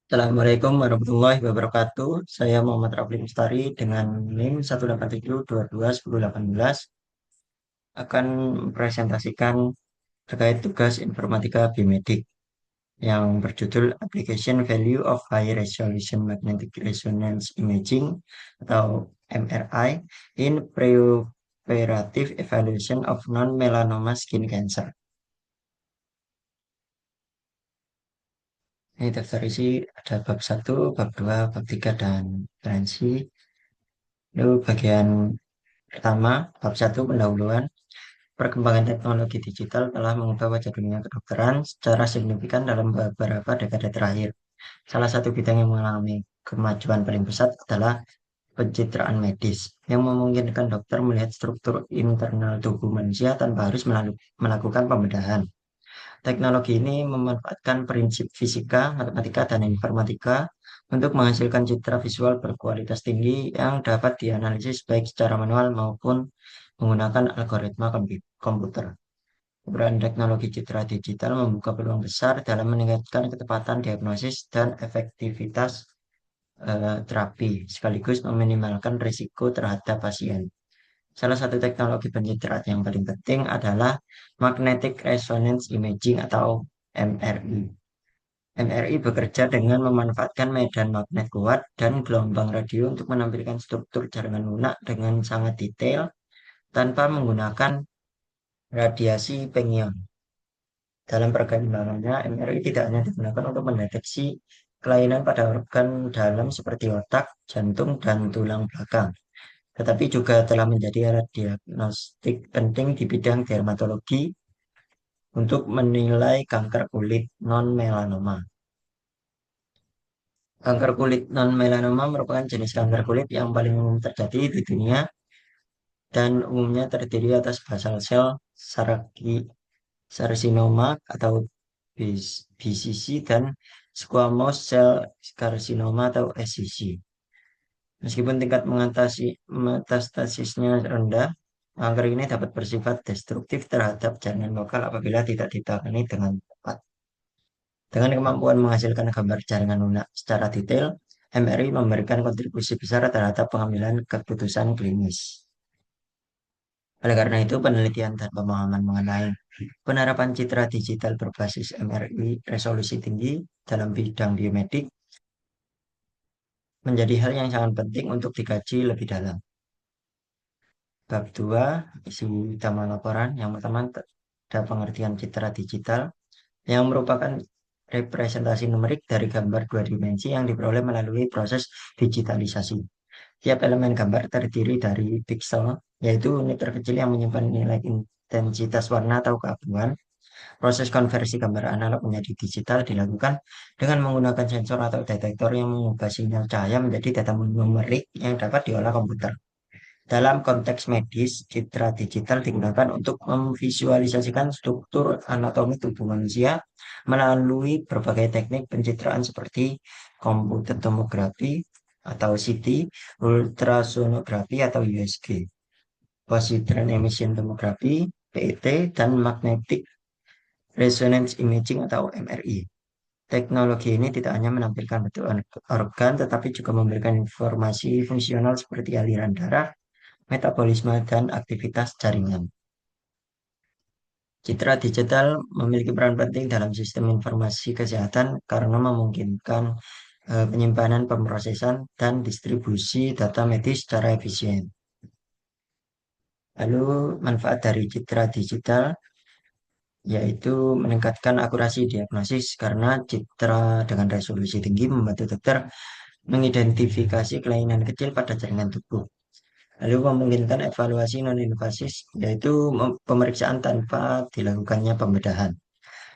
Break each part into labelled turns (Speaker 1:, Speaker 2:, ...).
Speaker 1: Assalamualaikum warahmatullahi wabarakatuh. Saya Muhammad Rafli Mustari dengan NIM 187221018 akan mempresentasikan terkait tugas informatika biomedik yang berjudul Application Value of High Resolution Magnetic Resonance Imaging atau MRI in Preoperative Evaluation of Non-Melanoma Skin Cancer. Ini daftar isi ada bab 1, bab 2, bab 3, dan referensi. Lalu bagian pertama, bab 1 pendahuluan, perkembangan teknologi digital telah mengubah wajah dunia kedokteran secara signifikan dalam beberapa dekade terakhir. Salah satu bidang yang mengalami kemajuan paling pesat adalah pencitraan medis, yang memungkinkan dokter melihat struktur internal tubuh manusia tanpa harus melakukan pembedahan. Teknologi ini memanfaatkan prinsip fisika, matematika, dan informatika untuk menghasilkan citra visual berkualitas tinggi yang dapat dianalisis baik secara manual maupun menggunakan algoritma komputer. Perubahan teknologi citra digital membuka peluang besar dalam meningkatkan ketepatan diagnosis dan efektivitas terapi, sekaligus meminimalkan risiko terhadap pasien. Salah satu teknologi pencitraan yang paling penting adalah Magnetic Resonance Imaging atau MRI. MRI bekerja dengan memanfaatkan medan magnet kuat dan gelombang radio untuk menampilkan struktur jaringan lunak dengan sangat detail tanpa menggunakan radiasi pengion. Dalam perkembangannya, MRI tidak hanya digunakan untuk mendeteksi kelainan pada organ dalam seperti otak, jantung, dan tulang belakang, tetapi juga telah menjadi alat diagnostik penting di bidang dermatologi untuk menilai kanker kulit non-melanoma. Kanker kulit non-melanoma merupakan jenis kanker kulit yang paling umum terjadi di dunia dan umumnya terdiri atas basal sel carcinoma atau BCC dan squamous cell carcinoma atau SCC. Meskipun tingkat metastasisnya rendah, kanker ini dapat bersifat destruktif terhadap jaringan lokal apabila tidak ditangani dengan tepat. Dengan kemampuan menghasilkan gambar jaringan lunak secara detail, MRI memberikan kontribusi besar terhadap pengambilan keputusan klinis. Oleh karena itu, penelitian dan pemahaman mengenai penerapan citra digital berbasis MRI resolusi tinggi dalam bidang biomedik menjadi hal yang sangat penting untuk dikaji lebih dalam. Bab 2, isi utama laporan. Yang pertama, ada pengertian citra digital yang merupakan representasi numerik dari gambar dua dimensi yang diperoleh melalui proses digitalisasi. Tiap elemen gambar terdiri dari piksel, yaitu unit terkecil yang menyimpan nilai intensitas warna atau keabuan. Proses konversi gambar analog menjadi digital dilakukan dengan menggunakan sensor atau detektor yang mengubah sinyal cahaya menjadi data numerik yang dapat diolah komputer. Dalam konteks medis, citra digital digunakan untuk memvisualisasikan struktur anatomi tubuh manusia melalui berbagai teknik pencitraan seperti komputer tomografi atau CT, ultrasonografi atau USG, positron emission tomography (PET), dan magnetic resonance imaging atau MRI. Teknologi ini tidak hanya menampilkan bentuk organ, tetapi juga memberikan informasi fungsional seperti aliran darah, metabolisme, dan aktivitas jaringan. Citra digital memiliki peran penting dalam sistem informasi kesehatan karena memungkinkan penyimpanan, pemrosesan, dan distribusi data medis secara efisien. Lalu, manfaat dari citra digital yaitu meningkatkan akurasi diagnosis karena citra dengan resolusi tinggi membantu dokter mengidentifikasi kelainan kecil pada jaringan tubuh. Lalu memungkinkan evaluasi non-invasif, yaitu pemeriksaan tanpa dilakukannya pembedahan.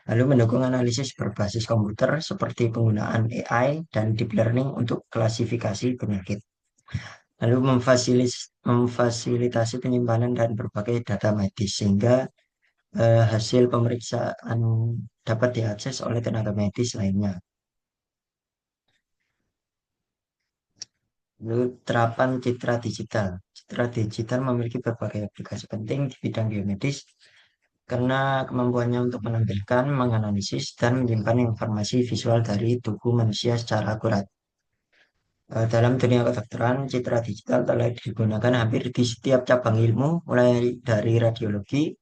Speaker 1: Lalu mendukung analisis berbasis komputer seperti penggunaan AI dan deep learning untuk klasifikasi penyakit. Lalu memfasilitasi penyimpanan dan berbagai data medis sehingga hasil pemeriksaan dapat diakses oleh tenaga medis lainnya. Lalu terapan citra digital. Citra digital memiliki berbagai aplikasi penting di bidang biomedis. karena kemampuannya untuk menampilkan, menganalisis, dan menyimpan informasi visual dari tubuh manusia secara akurat. Dalam dunia kedokteran, citra digital telah digunakan hampir di setiap cabang ilmu, mulai dari radiologi,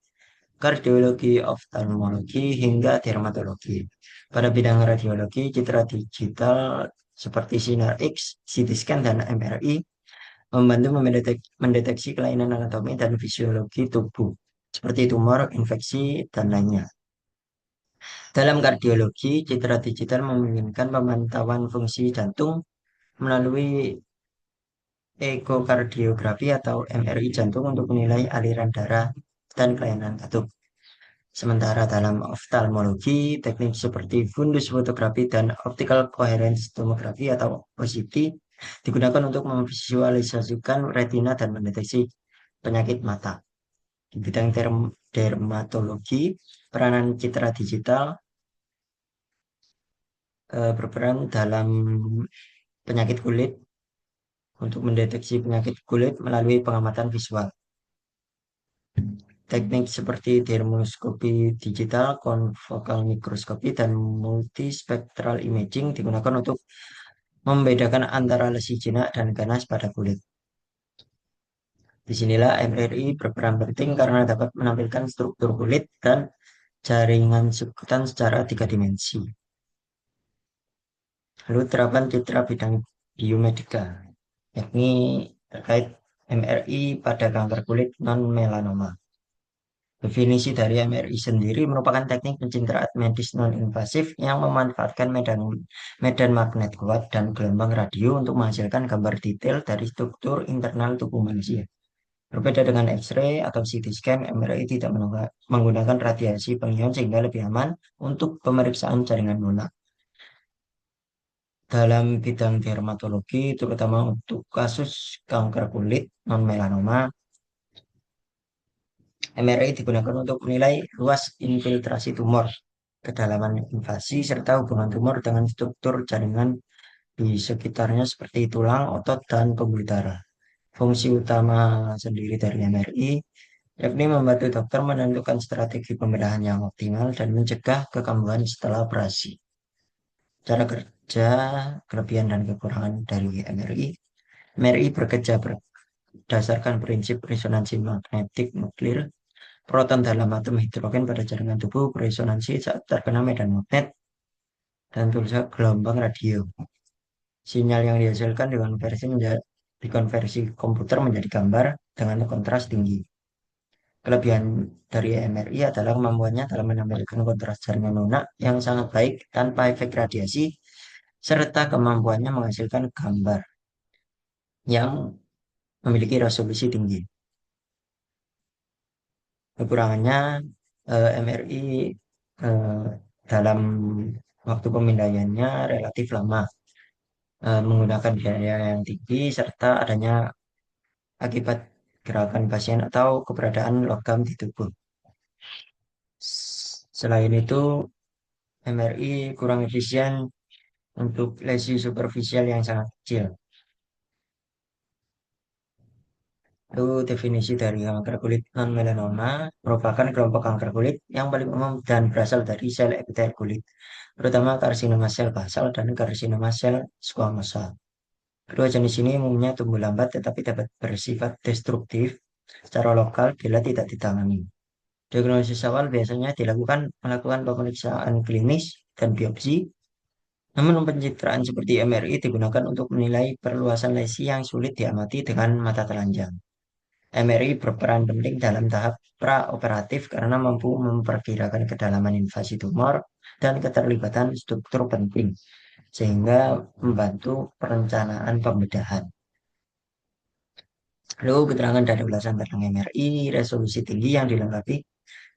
Speaker 1: kardiologi, oftalmologi, hingga dermatologi. Pada bidang radiologi, citra digital seperti sinar X, CT scan, dan MRI membantu mendeteksi kelainan anatomi dan fisiologi tubuh, seperti tumor, infeksi, dan lainnya. Dalam kardiologi, citra digital memungkinkan pemantauan fungsi jantung melalui ekokardiografi atau MRI jantung untuk menilai aliran darah dan kelainan katup. Sementara dalam oftalmologi, teknik seperti fundus fotografi dan optical coherence tomography atau OCT digunakan untuk memvisualisasikan retina dan mendeteksi penyakit mata. Di bidang dermatologi, peranan citra digital berperan dalam penyakit kulit untuk mendeteksi penyakit kulit melalui pengamatan visual. Teknik seperti dermoskopi digital, confocal mikroskopi, dan multispectral imaging digunakan untuk membedakan antara lesi jinak dan ganas pada kulit. Disinilah MRI berperan penting karena dapat menampilkan struktur kulit dan jaringan subkutan secara tiga dimensi. Lalu terapan citra bidang biomedika, yakni terkait MRI pada kanker kulit non-melanoma. Definisi dari MRI sendiri merupakan teknik pencitraan medis non-invasif yang memanfaatkan medan magnet kuat dan gelombang radio untuk menghasilkan gambar detail dari struktur internal tubuh manusia. Berbeda dengan X-ray atau CT scan, MRI tidak menggunakan radiasi penghion sehingga lebih aman untuk pemeriksaan jaringan lunak. Dalam bidang dermatologi, terutama untuk kasus kanker kulit non-melanoma, MRI digunakan untuk menilai luas infiltrasi tumor, kedalaman invasi, serta hubungan tumor dengan struktur jaringan di sekitarnya seperti tulang, otot, dan pembuluh darah. Fungsi utama sendiri dari MRI yakni membantu dokter menentukan strategi pembedahan yang optimal dan mencegah kekambuhan setelah operasi. Cara kerja, kelebihan dan kekurangan dari MRI. MRI bekerja berdasarkan prinsip resonansi magnetik nuklir. Proton dalam atom hidrogen pada jaringan tubuh beresonansi saat terkena medan magnet dan pulsa gelombang radio. Sinyal yang dihasilkan dikonversi komputer menjadi gambar dengan kontras tinggi. Kelebihan dari MRI adalah kemampuannya dalam menampilkan kontras jaringan lunak yang sangat baik tanpa efek radiasi, serta kemampuannya menghasilkan gambar yang memiliki resolusi tinggi. Kekurangannya, MRI eh, dalam waktu pemindaiannya relatif lama, menggunakan biaya yang tinggi, serta adanya akibat gerakan pasien atau keberadaan logam di tubuh. Selain itu, MRI kurang efisien untuk lesi superficial yang sangat kecil. Itu definisi dari kanker kulit non-melanoma merupakan kelompok kanker kulit yang paling umum dan berasal dari sel epitel kulit, terutama karsinoma sel basal dan karsinoma sel squamosa. Kedua jenis ini umumnya tumbuh lambat tetapi dapat bersifat destruktif secara lokal bila tidak ditangani. Diagnosis awal biasanya dilakukan melakukan pemeriksaan klinis dan biopsi, namun pencitraan seperti MRI digunakan untuk menilai perluasan lesi yang sulit diamati dengan mata telanjang. MRI berperan penting dalam tahap praoperatif karena mampu memperkirakan kedalaman invasi tumor dan keterlibatan struktur penting, sehingga membantu perencanaan pembedahan. Lalu keterangan dari ulasan tentang MRI, resolusi tinggi yang dilengkapi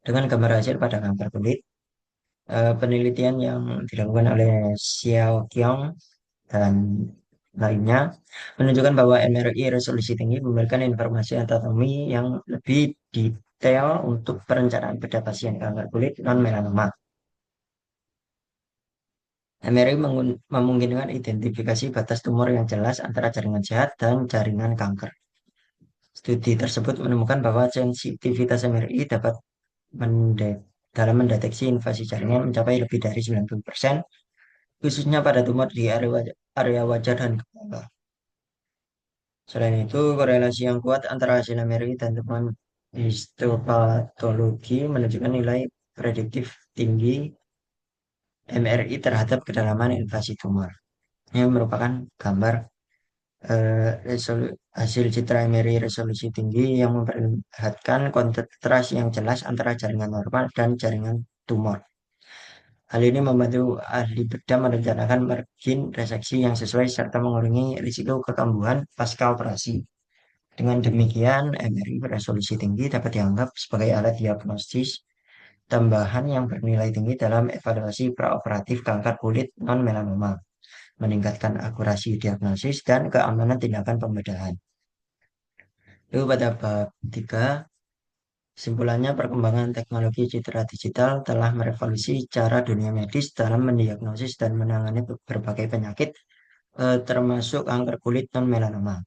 Speaker 1: dengan gambar hasil pada kanker kulit. Penelitian yang dilakukan oleh Xiao Qiong dan lainnya menunjukkan bahwa MRI resolusi tinggi memberikan informasi anatomi yang lebih detail untuk perencanaan bedah pasien kanker kulit non-melanoma. MRI memungkinkan identifikasi batas tumor yang jelas antara jaringan sehat dan jaringan kanker. Studi tersebut menemukan bahwa sensitivitas MRI dapat mende- dalam mendeteksi invasi jaringan mencapai lebih dari 90%, khususnya pada tumor di area wajah dan kepala. Selain itu, korelasi yang kuat antara hasil MRI dan temuan histopatologi menunjukkan nilai prediktif tinggi MRI terhadap kedalaman invasi tumor. Ini merupakan gambar hasil citra MRI resolusi tinggi yang memperlihatkan kontras yang jelas antara jaringan normal dan jaringan tumor. Hal ini membantu ahli bedah merencanakan margin reseksi yang sesuai serta mengurangi risiko kekambuhan pasca operasi. Dengan demikian, MRI beresolusi tinggi dapat dianggap sebagai alat diagnostis tambahan yang bernilai tinggi dalam evaluasi praoperatif kanker kulit non-melanoma, meningkatkan akurasi diagnosis dan keamanan tindakan pembedahan. Lalu pada bab 3, kesimpulannya perkembangan teknologi citra digital telah merevolusi cara dunia medis dalam mendiagnosis dan menangani berbagai penyakit, termasuk kanker kulit non-melanoma.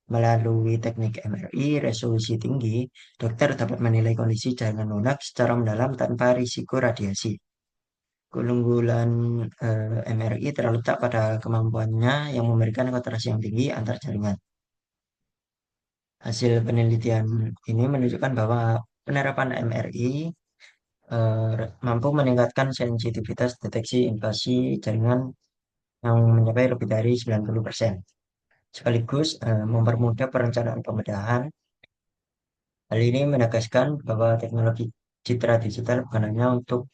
Speaker 1: Melalui teknik MRI resolusi tinggi, dokter dapat menilai kondisi jaringan lunak secara mendalam tanpa risiko radiasi. Keunggulan MRI terletak pada kemampuannya yang memberikan kontrasi yang tinggi antar jaringan. Hasil penelitian ini menunjukkan bahwa penerapan MRI mampu meningkatkan sensitivitas deteksi invasi jaringan yang mencapai lebih dari 90%. Sekaligus mempermudah perencanaan pembedahan. Hal ini menegaskan bahwa teknologi citra digital bukan hanya untuk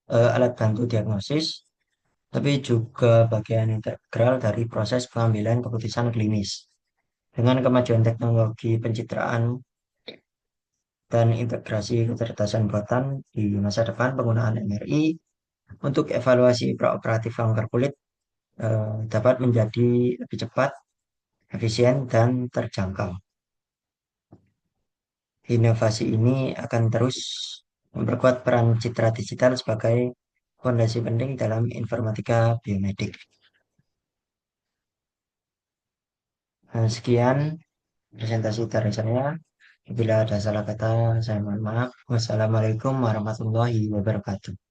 Speaker 1: alat bantu diagnosis, tapi juga bagian integral dari proses pengambilan keputusan klinis. Dengan kemajuan teknologi pencitraan dan integrasi kecerdasan buatan di masa depan, penggunaan MRI untuk evaluasi praoperatif kanker kulit dapat menjadi lebih cepat, efisien, dan terjangkau. Inovasi ini akan terus memperkuat peran citra digital sebagai fondasi penting dalam informatika biomedik. Sekian presentasi dari saya. Bila ada salah kata, saya mohon maaf. Wassalamualaikum warahmatullahi wabarakatuh.